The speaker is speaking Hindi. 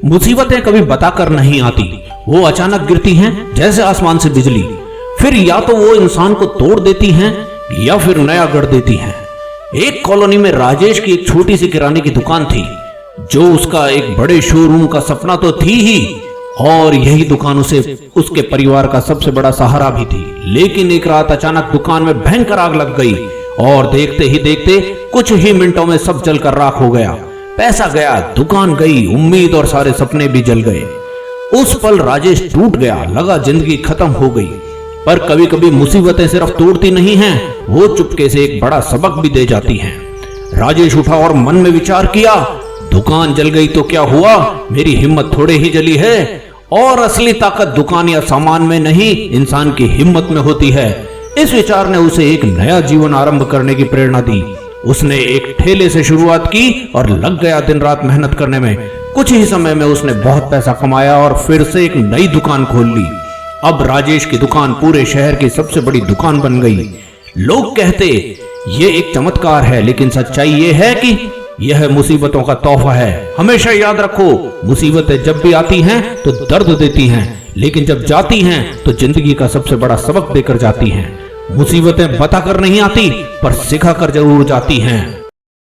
मुसीबतें कभी बताकर नहीं आती, वो अचानक गिरती हैं जैसे आसमान से बिजली। फिर या तो वो इंसान को तोड़ देती हैं या फिर नया गढ़ देती हैं। एक कॉलोनी में राजेश की एक छोटी सी किराने की दुकान थी, जो उसका एक बड़े शोरूम का सपना तो थी ही, और यही दुकान उसे उसके परिवार का सबसे बड़ा सहारा भी थी। लेकिन एक रात अचानक दुकान में भयंकर आग लग गई और देखते ही देखते कुछ ही मिनटों में सब जलकर राख हो गया। पैसा गया, दुकान गई, उम्मीद और सारे सपने भी जल गए। उस पल राजेश टूट गया, लगा जिंदगी खत्म हो गई। पर कभी कभी मुसीबतें सिर्फ तोड़ती नहीं हैं, वो चुपके से एक बड़ा सबक भी दे जाती हैं। राजेश उठा और मन में विचार किया, दुकान जल गई तो क्या हुआ, मेरी हिम्मत थोड़े ही जली है। और असली ताकत दुकान या सामान में नहीं, इंसान की हिम्मत में होती है। इस विचार ने उसे एक नया जीवन आरंभ करने की प्रेरणा दी। उसने एक ठेले से शुरुआत की और लग गया दिन रात मेहनत करने में। कुछ ही समय में उसने बहुत पैसा कमाया और फिर से एक नई दुकान खोल ली। अब राजेश की दुकान पूरे शहर की सबसे बड़ी दुकान बन गई। लोग कहते ये एक चमत्कार है, लेकिन सच्चाई ये है कि यह मुसीबतों का तोहफा है। हमेशा याद रखो, मुसीबतें जब भी आती हैं तो दर्द देती हैं, लेकिन जब जाती हैं तो जिंदगी का सबसे बड़ा सबक देकर जाती हैं। मुसीबतें बताकर नहीं आती, पर सिखाकर जरूर जाती हैं।